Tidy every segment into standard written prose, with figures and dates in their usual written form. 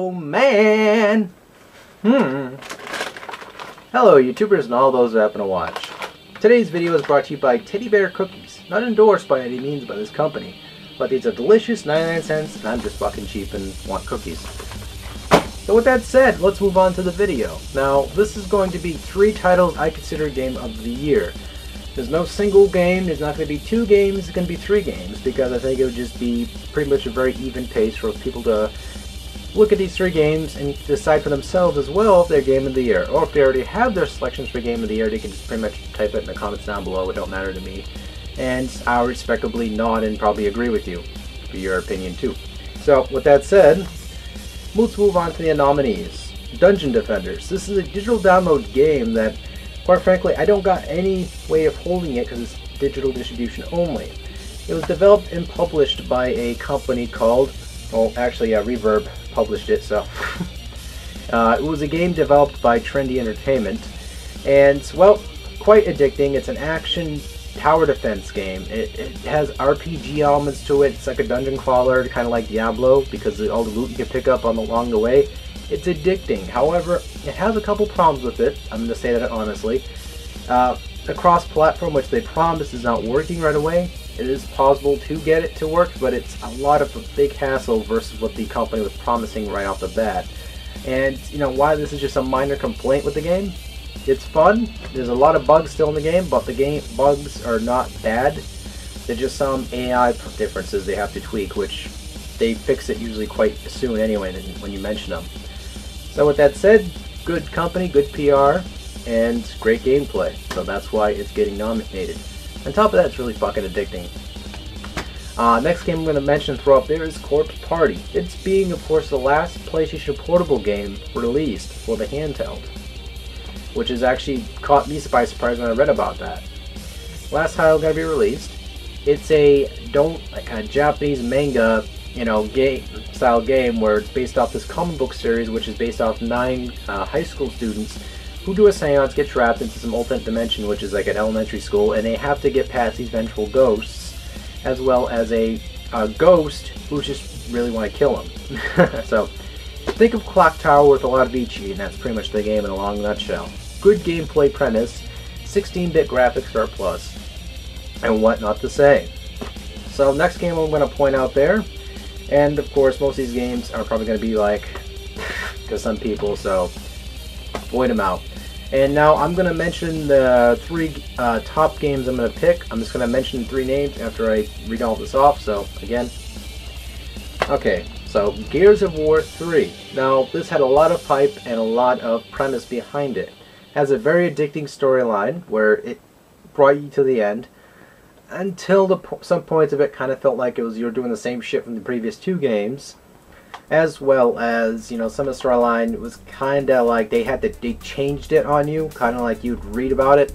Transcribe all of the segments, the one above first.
Oh man! Hello YouTubers and all those who happen to watch. Today's video is brought to you by Teddy Bear Cookies. Not endorsed by any means by this company, but these are delicious 99 cents and I'm just fucking cheap and want cookies. So with that said, let's move on to the video. Now, this is going to be 3 titles I consider Game of the Year. There's no single game, there's not going to be 2 games, it's going to be 3 games, because I think it would just be pretty much a very even pace for people to look at these 3 games and decide for themselves as well if they're Game of the Year. Or if they already have their selections for Game of the Year, they can just pretty much type it in the comments down below, it don't matter to me. And I'll respectably nod and probably agree with you, for your opinion too. So, with that said, let's move on to the nominees. Dungeon Defenders. This is a digital download game that, quite frankly, I don't got any way of holding it because it's digital distribution only. It was developed and published by a company called, well, actually, Reverb published it, so. It was a game developed by Trendy Entertainment, and, well, quite addicting. It's an action tower defense game. It has RPG elements to it. It's like a dungeon crawler, kind of like Diablo, because of all the loot you can pick up along the way. It's addicting. However, it has a couple problems with it. I'm going to say that honestly. The cross-platform, which they promised, is not working right away. It is possible to get it to work, but it's a lot of a big hassle versus what the company was promising right off the bat. And, you know, why this is just a minor complaint with the game? It's fun. There's a lot of bugs still in the game, but the game bugs are not bad. They're just some AI differences they have to tweak, which they fix it usually quite soon anyway when you mention them. So with that said, good company, good PR, and great gameplay. So that's why it's getting nominated. On top of that, it's really fucking addicting. Next game I'm going to mention and throw up there is Corpse Party. It's being, of course, the last PlayStation Portable game released for the handheld, which has actually caught me by surprise when I read about that. Last title going to be released. It's a Japanese manga, you know, style game where it's based off this comic book series, which is based off 9 high school students who do a seance, get trapped into some alternate dimension, which is like an elementary school, and they have to get past these vengeful ghosts, as well as a ghost who just really want to kill them. So, think of Clock Tower with a lot of Ichi, and that's pretty much the game in a long nutshell. Good gameplay premise, 16-bit graphics are a plus, and what not to say. So next game I'm going to point out there, and of course most of these games are probably going to be like to some people, so void them out. And now I'm going to mention the 3 top games I'm going to pick. I'm just going to mention 3 names after I read all this off, so again. Okay, so Gears of War 3. Now this had a lot of hype and a lot of premise behind it. Has a very addicting storyline where it brought you to the end until some points of it kind of felt like you were doing the same shit from the previous 2 games, as well as, you know, some of the storyline was kind of like they changed it on you, kind of like you'd read about it,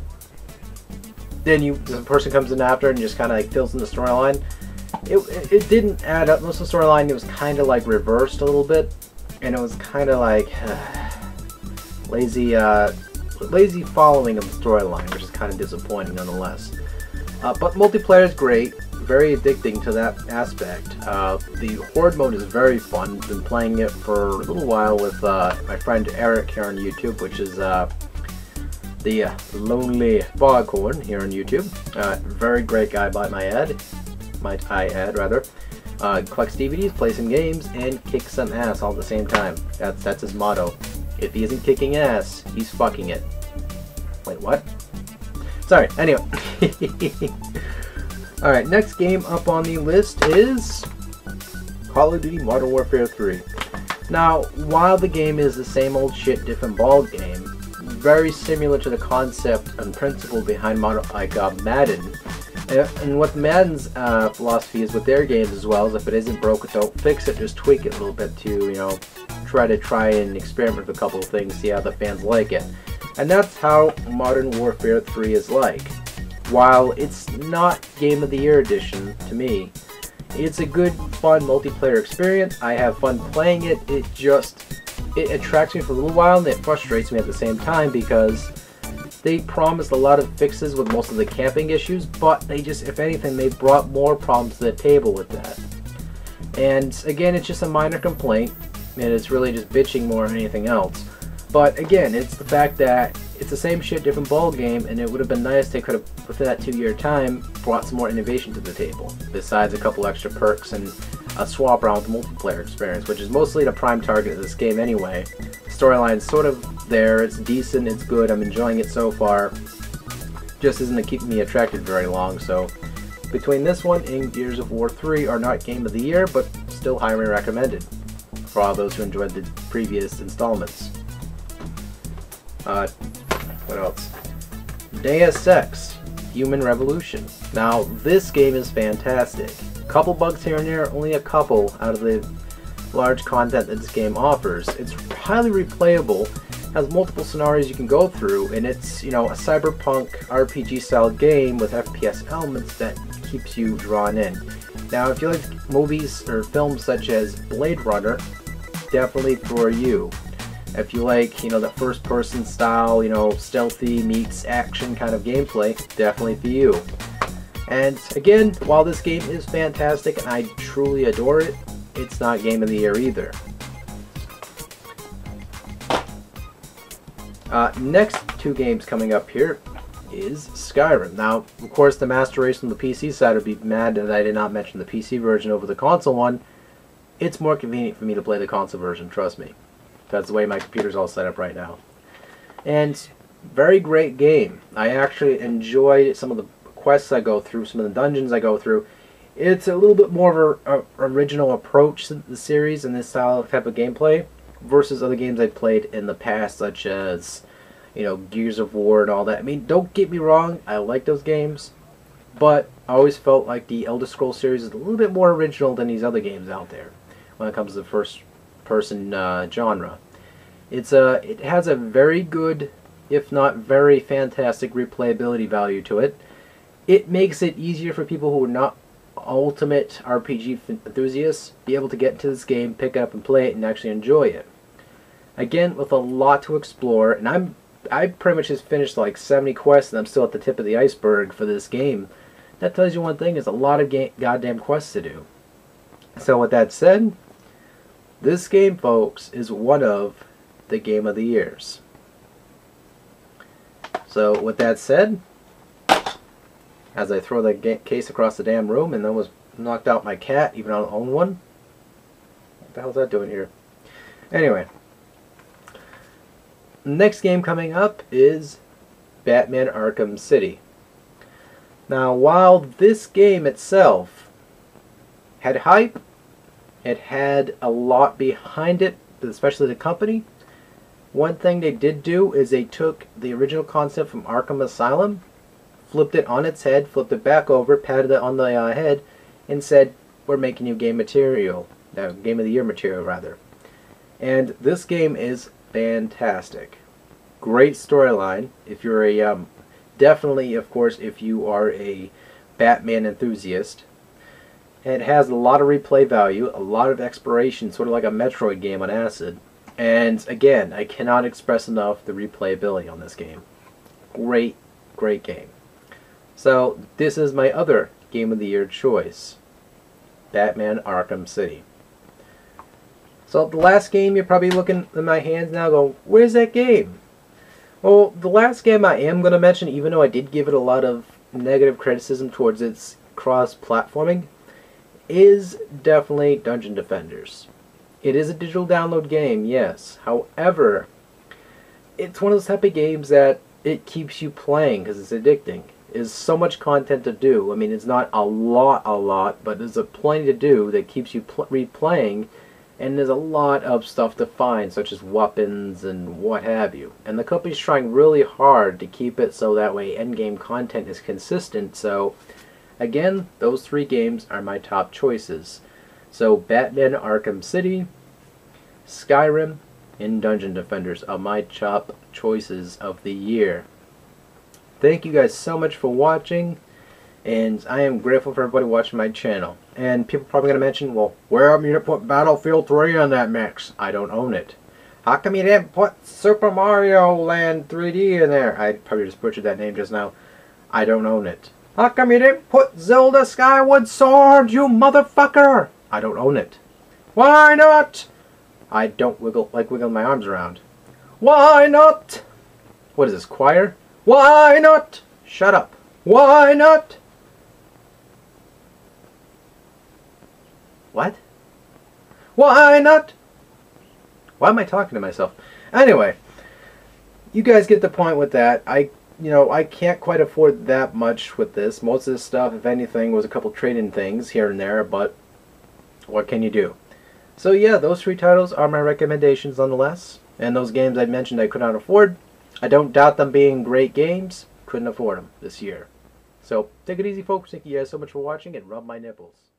then the person comes in after and just kind of like fills in the storyline. It didn't add up. Most of the storyline, it was kind of like reversed a little bit, and it was kind of like lazy following of the storyline, which is kind of disappointing nonetheless. But multiplayer is great, very addicting to that aspect. The Horde mode is very fun. Been playing it for a little while with my friend Eric here on YouTube, which is the Lonely Foghorn here on YouTube. Very great guy, might I add rather. Collects DVDs, plays some games, and kicks some ass all at the same time. That's his motto. If he isn't kicking ass, he's fucking it. Wait, what? Sorry, anyway. Alright, next game up on the list is Call of Duty Modern Warfare 3. Now, while the game is the same old shit, different ball game, very similar to the concept and principle behind Madden. And what Madden's philosophy is with their games as well is if it isn't broken, don't fix it, just tweak it a little bit to, you know, try and experiment with a couple of things, see how the fans like it. And that's how Modern Warfare 3 is like. While it's not Game of the Year edition to me, it's a good, fun multiplayer experience. I have fun playing it. It attracts me for a little while and it frustrates me at the same time because they promised a lot of fixes with most of the camping issues, but they just, if anything, they brought more problems to the table with that. And again, it's just a minor complaint. and it's really just bitching more than anything else. But again, it's the fact that it's the same shit, different ball game, and it would have been nice they could have, within that 2-year time, brought some more innovation to the table, besides a couple extra perks and a swap around with the multiplayer experience, which is mostly the prime target of this game anyway. Storyline's sort of there, it's decent, it's good, I'm enjoying it so far. Just isn't keeping me attracted very long, so between this one and Gears of War 3 are not Game of the Year, but still highly recommended for all those who enjoyed the previous installments. What else? Deus Ex: Human Revolution. Now, this game is fantastic. Couple bugs here and there, only a couple out of the large content that this game offers. It's highly replayable, has multiple scenarios you can go through, and it's, you know, a cyberpunk RPG style game with FPS elements that keeps you drawn in. Now, if you like movies or films such as Blade Runner, definitely for you. If you like, you know, the first person style, you know, stealthy meets action kind of gameplay, definitely for you. And again, while this game is fantastic and I truly adore it, it's not Game of the Year either. Next two games coming up here is Skyrim. Now, of course, the master race on the PC side would be mad that I did not mention the PC version over the console one. It's more convenient for me to play the console version, trust me. That's the way my computer's all set up right now. And very great game. I actually enjoyed some of the quests I go through, some of the dungeons I go through. It's a little bit more of an original approach to the series and this style of type of gameplay versus other games I've played in the past, such as, you know, Gears of War and all that. I mean, don't get me wrong, I like those games, but I always felt like the Elder Scrolls series is a little bit more original than these other games out there when it comes to the first-person genre. It has a very good, if not very fantastic, replayability value to it. It makes it easier for people who are not ultimate RPG enthusiasts be able to get into this game, pick it up and play it, and actually enjoy it. Again, with a lot to explore, and I pretty much just finished like 70 quests and I'm still at the tip of the iceberg for this game. That tells you one thing, is a lot of goddamn quests to do. So with that said, this game, folks, is one of the Game of the Years. So with that said, as I throw the case across the damn room and almost knocked out my cat, even though I own one. What the hell's that doing here? Anyway. Next game coming up is Batman Arkham City. Now, while this game itself had hype, it had a lot behind it, especially the company. One thing they did do is they took the original concept from Arkham Asylum, flipped it on its head, flipped it back over, patted it on the head, and said, we're making you game material. Game of the Year material, rather. And this game is fantastic. Great storyline. If you're a, definitely, of course, if you are a Batman enthusiast. And it has a lot of replay value, a lot of exploration, sort of like a Metroid game on acid. And again, I cannot express enough the replayability on this game. Great, great game. So, this is my other Game of the Year choice. Batman Arkham City. So, the last game, you're probably looking at my hands now going, where's that game? Well, the last game I am going to mention, even though I did give it a lot of negative criticism towards its cross-platforming, is definitely Dungeon Defenders. It is a digital download game, yes. However, it's one of those type of games that it keeps you playing because it's addicting. There's so much content to do. I mean, it's not a lot, but there's plenty to do that keeps you replaying, and there's a lot of stuff to find, such as weapons and what have you. And the company's trying really hard to keep it so that way endgame content is consistent. So, again, those three games are my top choices. So, Batman Arkham City, Skyrim, and Dungeon Defenders are my top choices of the year. Thank you guys so much for watching, and I am grateful for everybody watching my channel. And people are probably going to mention, well, where am you to put Battlefield 3 on that mix? I don't own it. How come you didn't put Super Mario Land 3D in there? I probably just butchered that name just now. I don't own it. How come you didn't put Zelda Skyward Sword, you motherfucker? I don't own it. Why not? I don't like wiggling my arms around. Why not? What is this, choir? Why not? Shut up. Why not? What? Why not? Why am I talking to myself? Anyway, you guys get the point with that. I can't quite afford that much with this. Most of this stuff, if anything, was a couple trade-in things here and there, but what can you do? So yeah, those 3 titles are my recommendations nonetheless. And those games I mentioned I could not afford, I don't doubt them being great games. Couldn't afford them this year. So take it easy, folks. Thank you guys so much for watching, and rub my nipples.